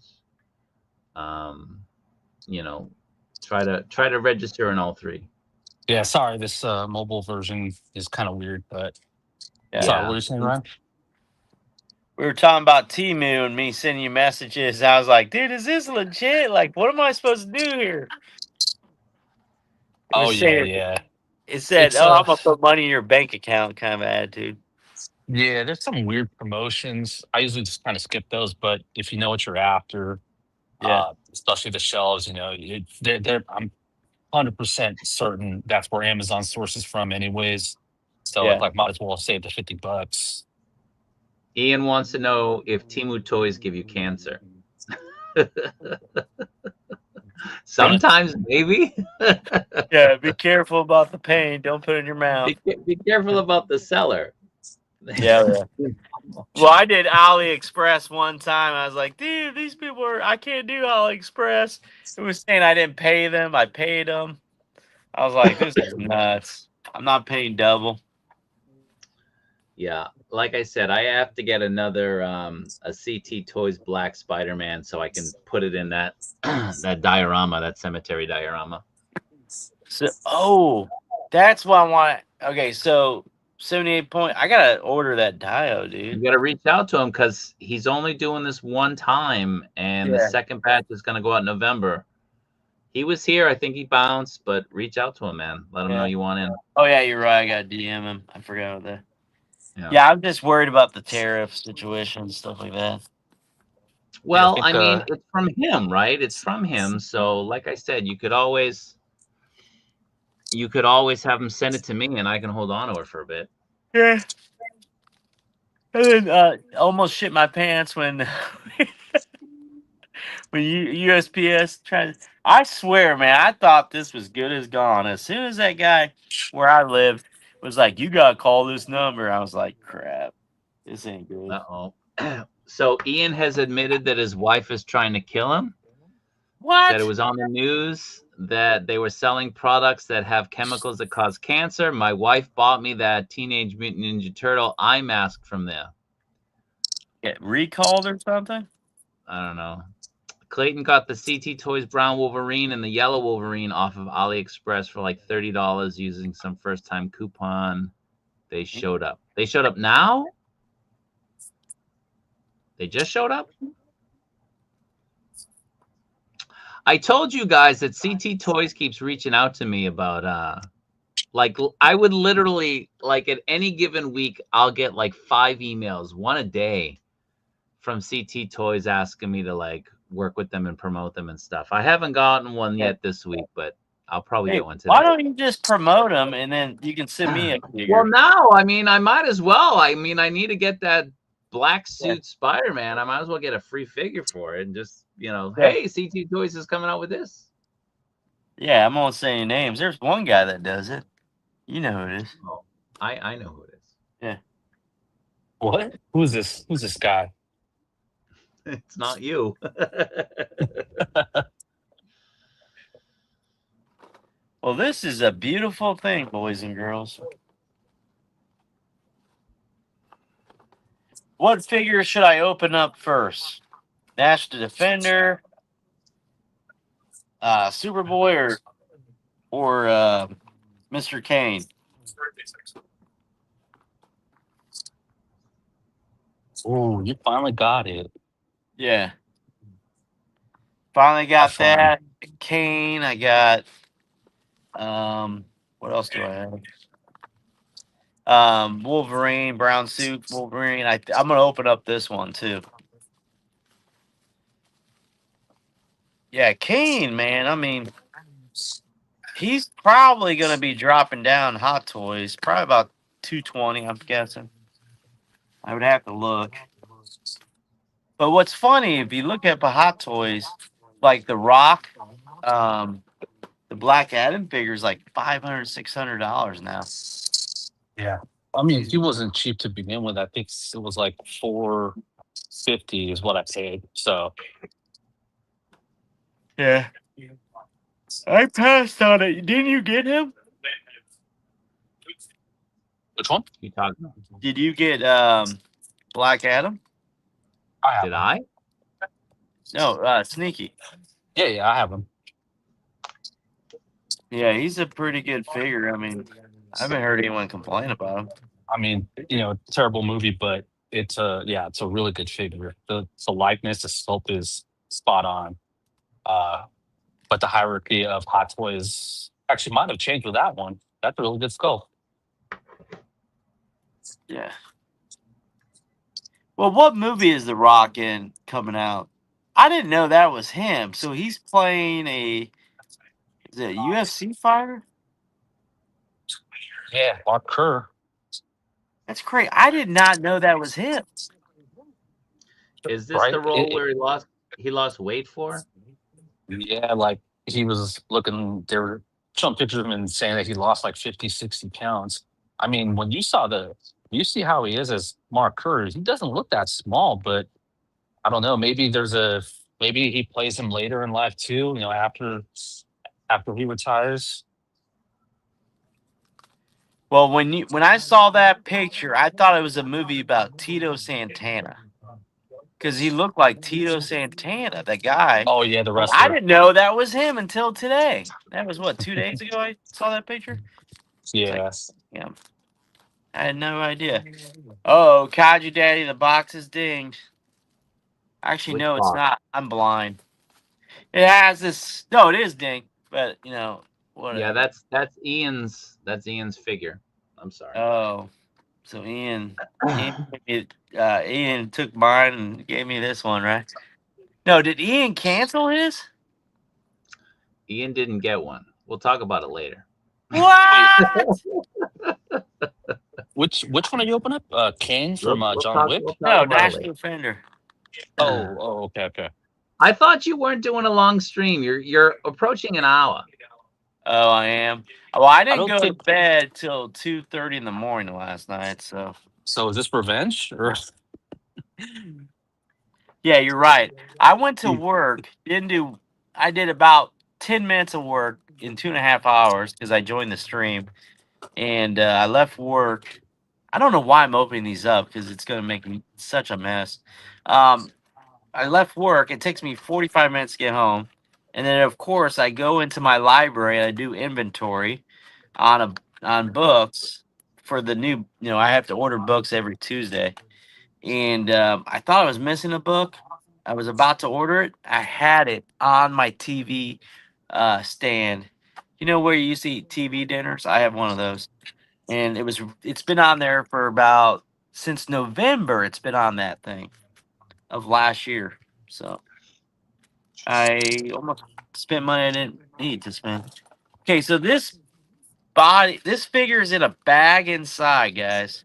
Um, you know, try to register in all three. Yeah, sorry, this mobile version is kind of weird, but Yeah. Sorry, what are you saying, Ryan? We were talking about Timu and me sending you messages. I was like, dude, is this legit? Like, what am I supposed to do here? It Oh was yeah, saying, yeah. it said, It's oh, I'm going to put money in your bank account kind of attitude. yeah. There's some weird promotions. I usually just kind of skip those, but if you know what you're after, Yeah. especially the shelves, I'm 100% certain that's where Amazon sources from, anyways. So it's Yeah. like might as well save the $50. Ian wants to know if Timu toys give you cancer. Sometimes, maybe. Yeah. Be careful about the pain. Don't put it in your mouth. Be careful about the seller. Yeah. Yeah. Well, I did AliExpress one time. I was like, dude, these people I can't do AliExpress. It was saying I didn't pay them. I paid them. I was like, this is nuts. I'm not paying double. Yeah, like I said, I have to get another a CT Toys Black Spider-Man so I can put it in that that diorama, that cemetery diorama. So, that's what I want. Okay, so 78 point. I gotta order that Dio, You dude. got to reach out to him because he's only doing this one time, and the Yeah. second batch is going to go out in November. He was here. I think he bounced, but reach out to him, man. Let him know Yeah. you want in. Oh yeah, you're right. I gotta DM him. I forgot about that. Yeah. Yeah, I'm just worried about the tariff situation and stuff like that. Yeah, I Well, think I mean, it's from him, right? It's from him. So, like I said, you could always have him send it to me, and I can hold on to it for a bit. Yeah. And then almost shit my pants when when USPS tried. I swear, man, I thought this was good as gone. As soon as that guy where I lived was like, "You gotta call this number," I was like, "Crap, this ain't good." Uh-oh. So Ian has admitted that his wife is trying to kill him. Said it What? was on the news that they were selling products that have chemicals that cause cancer. My wife bought me that Teenage Mutant Ninja Turtle eye mask from there. Get recalled or something? I don't know. Clayton got the CT Toys brown Wolverine and the yellow Wolverine off of AliExpress for like $30 using some first time coupon. They showed up. They showed up now? They just showed up? I told you guys that CT Toys keeps reaching out to me about like I would literally like at any given week I'll get like 5 emails, one a day from CT Toys asking me to like work with them and promote them and stuff. I haven't gotten one Yeah. yet this week, but I'll probably Hey, get one why today. don't you just promote them and then you can send me a Well, figure? now, I mean, I might as well. I mean, I need to get that black Yeah. suit Spider-Man. I might as well get a free figure for it and just, Yeah. hey, CT Toys is coming out with this. Yeah, I'm gonna say names. There's one guy that does it. You know who it is. Oh, I know who it is. Yeah. what? Who's this? Who's this guy? It's not you. Well, this is a beautiful thing, boys and girls. What figure should I open up first? Nash the Defender, Superboy, or Mr. Kane? Oh, you finally got it. Yeah. Finally Have got fun. that. Kane. I got what else do I have? Wolverine, brown suit, Wolverine. I'm gonna open up this one too. Yeah, Kane, man. I mean, he's probably gonna be dropping down Hot Toys, probably about 220. I'm guessing. I would have to look. But what's funny, if you look at the Hot Toys, like the Rock, um, the Black Adam figure is like $500, $600 now. Yeah. I mean, he wasn't cheap to begin with. I think it was like 450 is what I paid. So Yeah, I passed on it. Didn't you get him? which one? You talking? Did you get Black Adam? I have Did him. I? No, Sneaky. Yeah, I have him. Yeah, he's a pretty good figure. I mean, I haven't heard anyone complain about him. I mean, terrible movie, but it's a really good figure. The likeness, the sculpt is spot on. Uh, but the hierarchy of Hot Toys actually might have changed with that one. That's a really good sculpt. Yeah. Well, what movie is The Rock in coming out? I didn't know that was him. So he's playing is it a UFC fighter? Yeah, Mark Kerr. That's great. I did not know that was him. Is this Right? the role where he lost weight for? Yeah, like he was looking, they were showing pictures of him and saying that he lost like 50, 60 pounds. I mean, when you see how he is as Mark Kerr, he doesn't look that small, but I don't know. Maybe he plays him later in life too. After he retires. Well, when I saw that picture, I thought it was a movie about Tito Santana because he looked like Tito Santana, the guy. Oh yeah, the I wrestler. didn't know that was him until today. That was what 2 days ago. I saw that picture. It's like, Yeah. yeah, I had no idea. Oh, Kaiju Daddy, the box is dinged. Actually, Which no, it's box? not. I'm blind. It has this. No, it is dinged, but Yeah, whatever. that's Ian's figure. I'm sorry. Oh, so Ian took mine and gave me this one, right? No, did Ian cancel his? Ian didn't get one. We'll talk about it later. Wait, What? which one are you open up? Kane We'll, from we'll John talk. We'll Wick. talk No, about it later. National Defender. Oh, okay, okay. I thought you weren't doing a long stream. You're approaching an hour. Oh, I am. Well, I I didn't don't go to think bed till 2:30 in the morning last night. So so. Is this revenge or? yeah, you're right. I went to work. Didn't do. I did about 10 minutes of work in 2.5 hours because I joined the stream, and I left work. I don't know why I'm opening these up because it's going to make me such a mess. Um, I left work. It takes me 45 minutes to get home. And then, of course, I go into my library and I do inventory on books for the new. I have to order books every Tuesday. And I thought I was missing a book. I was about to order it. I had it on my TV stand. You know where you used to eat TV dinners? I have one of those, and it's been on there for about since November. It's been on that thing of last year. So I almost spent money I didn't need to spend. Okay, so this figure is in a bag inside, guys.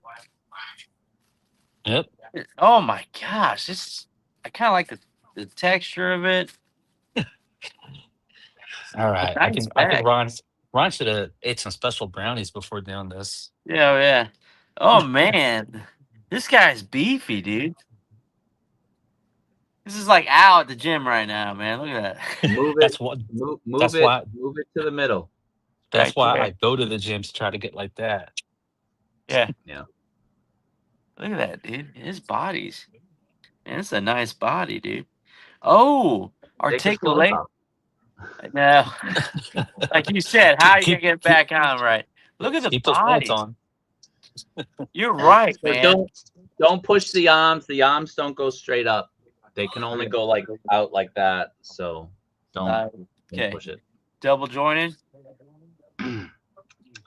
Yep. Oh my gosh, I kind of like the texture of it. All right. I Nice think I think bag. Ron should have ate some special brownies before doing this. Yeah, yeah. Oh man, this guy's beefy, dude. This is like Al at the gym right now, man. Look at that. Move it. That's what. Move That's it. why. Move it to the middle. That's Right why there. I go to the gym to try to get like that. Yeah. Yeah. Look at that, dude. His body's man, it's a nice body, dude. Oh, Take his clothes articulate. off. No, like you said, how keep are you gonna keep get keep back on right? Look at the keep those pants bodies. on. You're right, But man. don't push the arms. The arms don't go straight up. They can only go like out like that. So don't Okay. push it. Double jointed.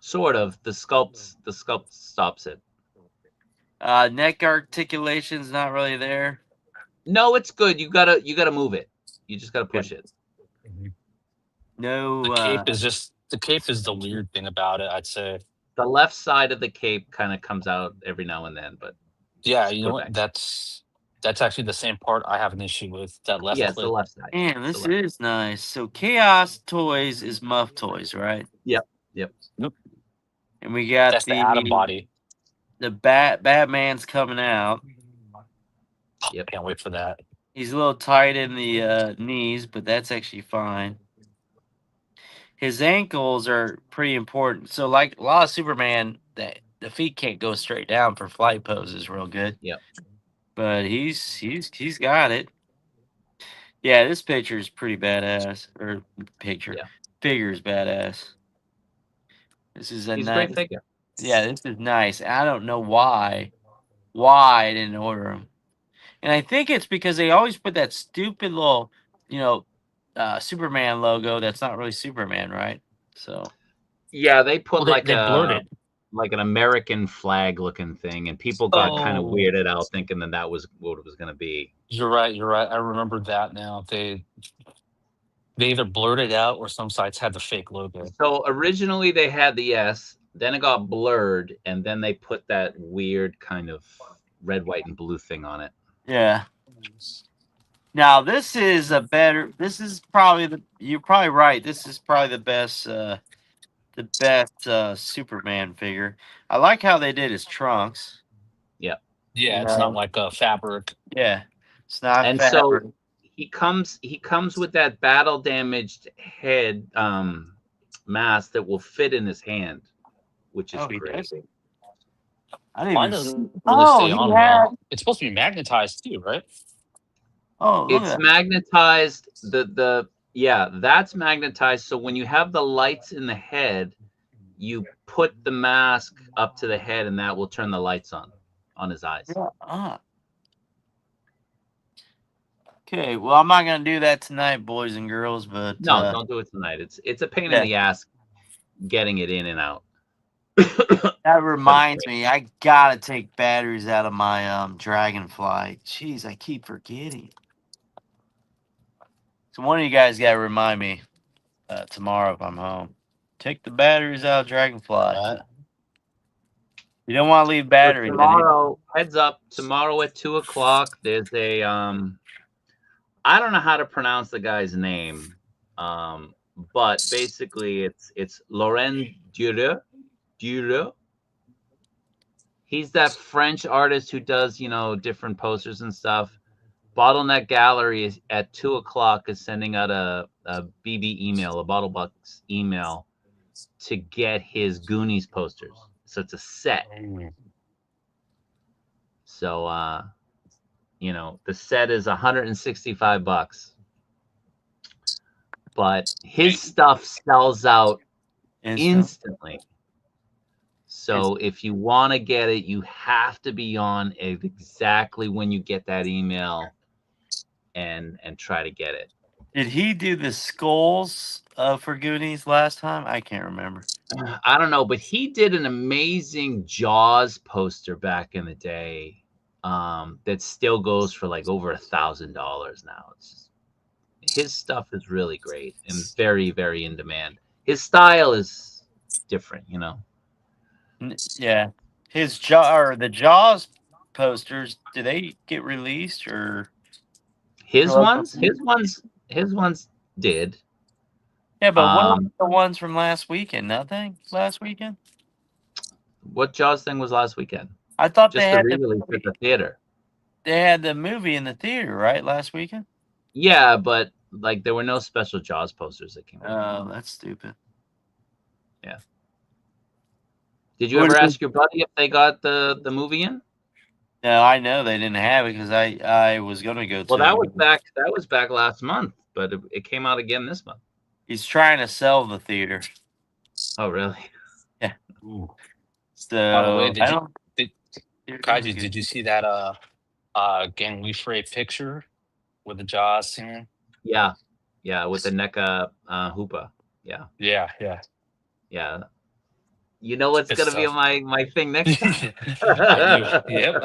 Sort of. The sculpt stops it. Neck articulation's not really there. No, it's good. You gotta move it. You just gotta push it. Mhm. No. The cape is the weird thing about it, I'd say. The left side of the cape kind of comes out every now and then, but Yeah, just you put know it what? back. That's actually the same part I have an issue with. That left Yeah, it's the clip. left side. Man, It's the this left. is nice. So Chaos Toys is Muff Toys, right? Yep. Yep. Nope. And we got That's the Atom body. the Batman's coming out. Yep. Can't wait for that. He's a little tight in the knees, but that's actually fine. His ankles are pretty important. So, like a lot of Superman, the feet can't go straight down for flight poses real good. Yep. But he's got it. Yeah, this picture is pretty badass. Or picture Yeah. figure is badass. This is a He's a great nice. figure. Yeah, this is nice. I don't know why I didn't order them. And I think it's because they always put that stupid little, you know, Superman logo that's not really Superman, right? So Yeah, they put Well, they blurred it. like an American flag looking thing, and people got kind of Oh, weirded out thinking that that was what it was going to be. you're right. You're right. I remember that now. They either blurred it out or some sites had the fake logo. So originally they had the S, then it got blurred, and then they put that weird kind of red, white, and blue thing on it. yeah. Now this is a better. This is probably the. You're probably right. This is probably the best Superman figure. I like how they did his trunks. Yeah. Yeah, You it's not know. like a fabric. Yeah, it's not And so fabric. he comes with that battle damaged head mask that will fit in his hand, which is Oh, he great. does. I didn't Mine even see. doesn't really Oh, stay he on had. well. It's supposed to be magnetized too, right? Oh, look It's at that. magnetized. The yeah, that's magnetized. So when you have the lights in the head, you put the mask up to the head, and that will turn the lights on his eyes. Yeah. Okay. Well, I'm not gonna do that tonight, boys and girls. But No, don't do it tonight. It's a pain in yeah, the ass getting it in and out. that But it's reminds great. me. I gotta take batteries out of my Dragonfly. Jeez, I keep forgetting. So one of you guys gotta remind me tomorrow if I'm home. Take the batteries out of Dragonfly. Right. You don't want to leave So batteries in it. tomorrow, heads up, tomorrow at 2 o'clock, there's a I don't know how to pronounce the guy's name. But basically it's Laurent Dure. He's that French artist who does, different posters and stuff. Bottleneck Gallery is at 2 o'clock is sending out a BB email, a bottle box email to get his Goonies posters. So it's a set. Mm. So the set is $165, but his stuff sells out Instant. instantly. So if you want to get it, you have to be on it exactly when you get that email and try to get it. Did he do the skulls for Goonies last time? I can't remember. I don't know, but he did an amazing Jaws poster back in the day that still goes for like over $1,000 now. His stuff is really great and very, very in demand. His style is different. Yeah, his jaw or the Jaws posters. Do they get released or His show up ones, before? his ones did. Yeah, but what about Um, the ones from last weekend? Nothing last weekend. what Jaws thing was last weekend? I thought they Just the had the re-release at movie. the theater. They had the movie in the theater, right? Last weekend. Yeah, but like there were no special Jaws posters that came out. Oh, that's stupid. Yeah. Did you What ever is it? ask your buddy if they got the movie in? No, I know they didn't have it because I was gonna go Well, to that the was movie. back. That was back last month, but it came out again this month. He's trying to sell the theater. Oh, really? Yeah. Ooh. By the way, So I don't. did Theater's gonna be Kaiji, good. did you see that Gang Frey picture with the Jaws scene? Yeah, yeah. With the NECA Hoopa. Yeah, Yeah, yeah. yeah. You know what's Good gonna be on stuff. my thing next time? I knew. Yep.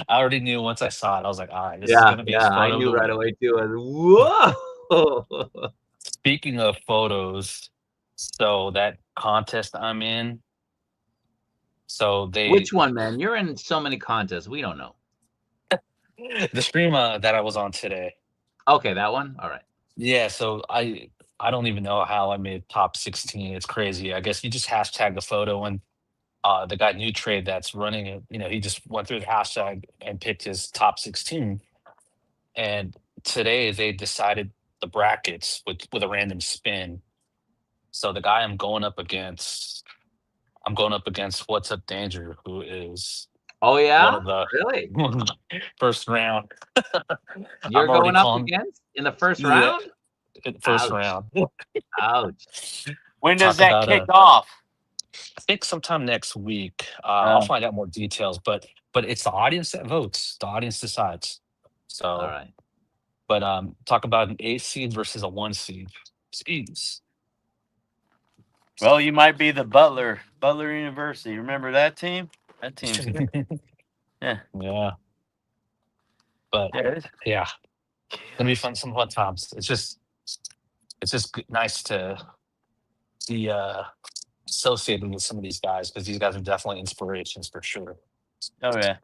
I already knew once I saw it. I was like, all right, this is Yeah, gonna be his yeah. I photo of knew the right week. away too. I was, whoa. Speaking of photos, so that contest I'm in, so Which one, man? You're in so many contests. We don't know. the stream that I was on today. Okay, that one. All right. Yeah, so I don't even know how I made top 16. It's crazy. I guess you just hashtag the photo and the guy New Trade that's running it, he just went through the hashtag and picked his top 16. And today they decided the brackets with a random spin. So the guy I'm going up against What's Up Danger, who is Oh one yeah, of the really? first round. You're I'm already going up calling, against in the first yeah, round? first Ouch! round. Ouch! When does Talk that about kick off? I think sometime next week. I'll find out more details, but it's the audience that votes. The audience decides. All So, right. but talk about an 8 seed versus a 1 seed. Jeez. Well, you might be the Butler University. Remember that team? That team's good. Yeah. Yeah, but Yeah. yeah, gonna be fun. Some fun times. It's just nice to be associated with some of these guys because these guys are definitely inspirations for sure. Oh yeah.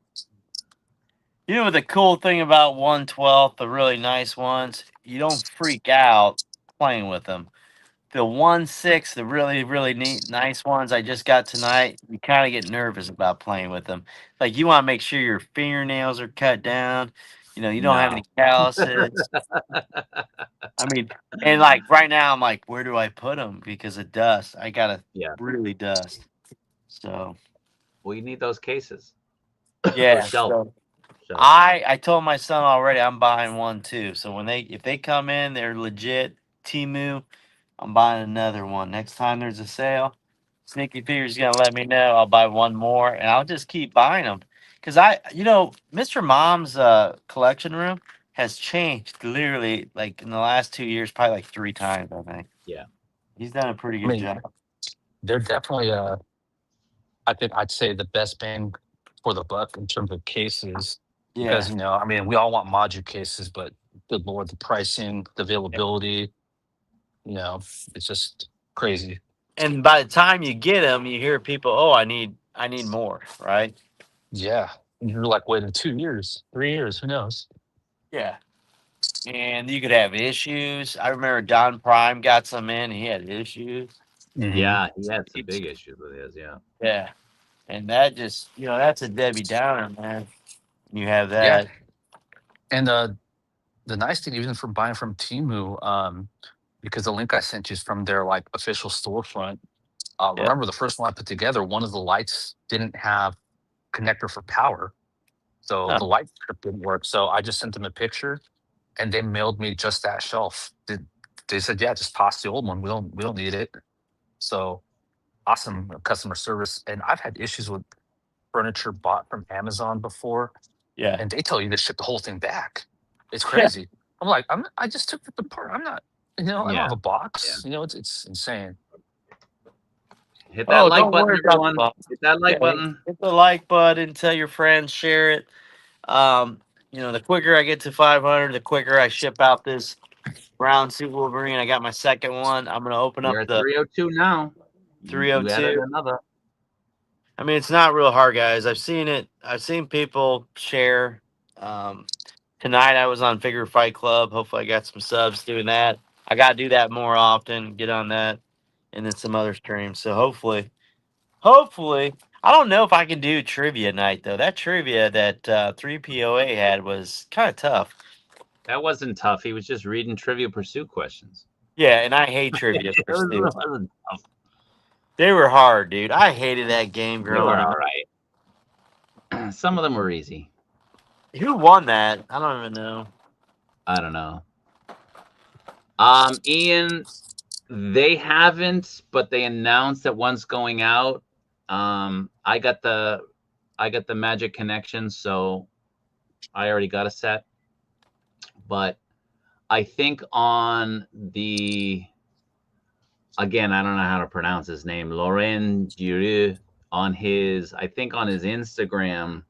You know the cool thing about 112, the really nice ones, you don't freak out playing with them. The 1/6, the really really neat nice ones I just got tonight, you kind of get nervous about playing with them. Like you want to make sure your fingernails are cut down. You know, you don't have No. any calluses. I mean, and like right now, I'm like, where do I put them because of dust? I gotta Yeah. really dust. So Well, you need those cases or yeah. shelf. So Shelf. I told my son already I'm buying one too. So when if they come in, they're legit Timu. I'm buying another one. Next time there's a sale, Sneaky Peter's gonna let me know. I'll buy one more, and I'll just keep buying them. Cause Mr. Mom's collection room has changed literally like in the last 2 years, probably like 3 times. I think Yeah. he's done a pretty I good mean, job. they're definitely I think I'd say the best bang for the buck in terms of cases because Yeah. I mean, we all want module cases, but good lord, the pricing, the availability, you know, it's just crazy. And by the time you get them, you hear people, "Oh, I need more." Right? Yeah, and you're like waiting 2 years, 3 years, who knows? Yeah. And you could have issues. I remember Don Prime got some in. He had issues. Hmm. Yeah. He had some big issues with his. Yeah. Yeah. And that just, that's a Debbie Downer, man. You have Yeah, that. and the nice thing, even from buying from Timu, because the link I sent you is from their like official storefront. Yeah. Remember the first one I put together, one of the lights didn't have connector for power, so Huh. the light strip didn't work. So I just sent them a picture, and they mailed me just that shelf. They said, "Yeah, just toss the old one. We don't need it." So awesome customer service. And I've had issues with furniture bought from Amazon before, Yeah. and they tell you to ship the whole thing back. It's Yeah. crazy. I'm like, I just took it apart. I'm not, I don't Yeah. have a Yeah. box. It's insane. Hit that Oh, like don't button, worry about the everyone. box. Hit that like Yeah. button. Hit the like button, tell your friends, share it. The quicker I get to 500, the quicker I ship out this brown suit Wolverine. I got my second one. I'm going to open up You're at the 302 now. You added 302. another. I mean, it's not real hard, guys. I've seen it. I've seen people share. Um, Tonight I was on Figure Fight Club. Hopefully, I got some subs doing that. I got to do that more often. Get on that, and then some other streams. So hopefully, I don't know if I can do trivia night though. That trivia that 3POA had was kind of tough. That wasn't tough. He was just reading Trivial Pursuit questions. Yeah, and I hate trivia It pursuits. wasn't tough. They were hard, dude. I hated that game They were growing all up. right. Some of them were easy. Who won that? I don't even know. I don't know. Ian, they haven't, but they announced that one's going out. I got the Magic Connection, so I already got a set. But I think on the again, I don't know how to pronounce his name, Laurent Giroux, I think on his Instagram,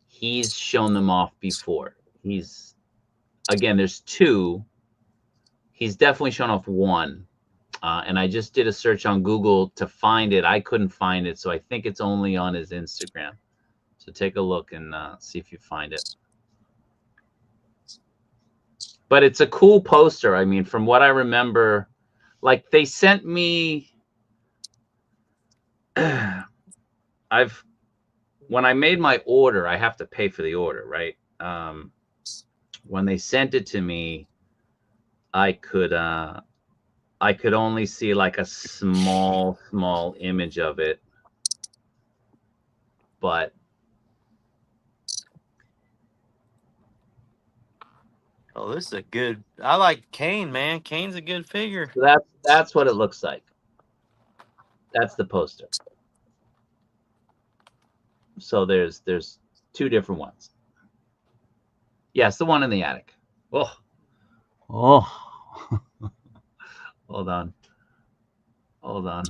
he's shown them off before. There's two. He's definitely shown off one. And I just did a search on Google to find it. I couldn't find it, so I think it's only on his Instagram. So take a look and see if you find it. But it's a cool poster. I mean, from what I remember, like they sent me. When I made my order, I have to pay for the order, right? When they sent it to me, I could only see like a small image of it, but Oh, this is a good. I like Kane, man. Kane's a good figure. that's what it looks like. That's the poster. So there's two different ones. Yes, the one in the attic. Oh, oh. Hold on. Hold on.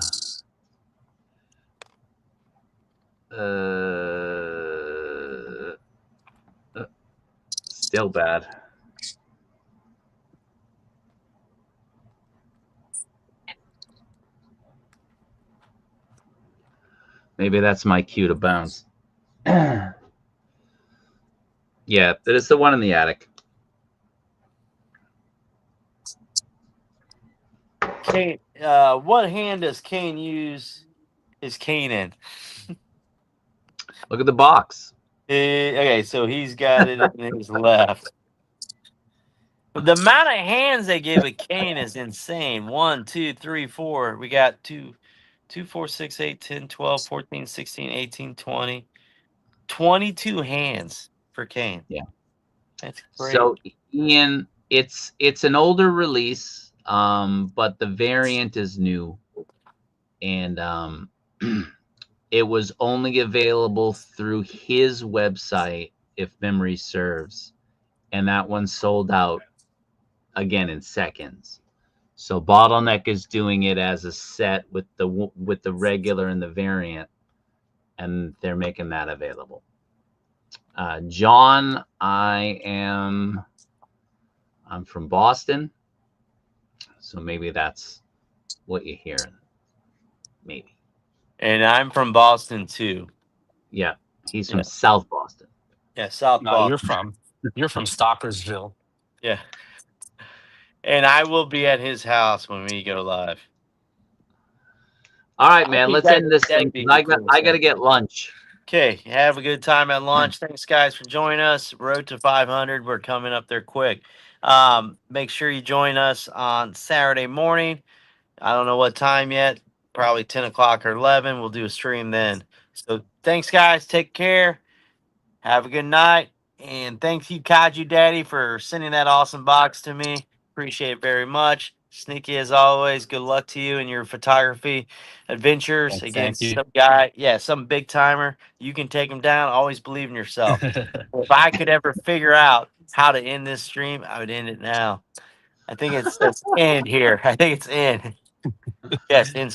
Still bad. Maybe that's my cue to bounce. Yeah, that is the one in the attic. Kane, what hand does Kane use his cane in? Look at the box. Okay, so he's got it in his left. The amount of hands they give a cane is insane. 1, 2, 3, 4. We got 2, 4, 6, 8, 10, 12, 14, 16, 18, 20. 22 hands for Kane. Yeah. That's great. So Ian, it's an older release, but the variant is new, and it was only available through his website, if memory serves, and that one sold out again in seconds. So Bottleneck is doing it as a set with the regular and the variant, and they're making that available. John, I'm from Boston, so maybe that's what you're hearing. Maybe. And I'm from Boston too. Yeah, he's from South Boston. Yeah, South No, Boston. you're from Stockersville. Yeah. And I will be at his house when we go live. All right, man. Let's end this that'd thing. be I cool. got to get lunch. Okay, have a good time at lunch. Thanks, guys, for joining us. Road to 500. We're coming up there quick. Make sure you join us on Saturday morning. I don't know what time yet. Probably 10 o'clock or 11. We'll do a stream then. So thanks, guys. Take care. Have a good night. And thank you, Kaiju Daddy, for sending that awesome box to me. Appreciate it very much. Sneaky as always. Good luck to you in your photography adventures against you. some guy. Yeah, some big timer. You can take him down. Always believe in yourself. If I could ever figure out how to end this stream, I would end it now. I think it's end here. I think it's end. Yes, end.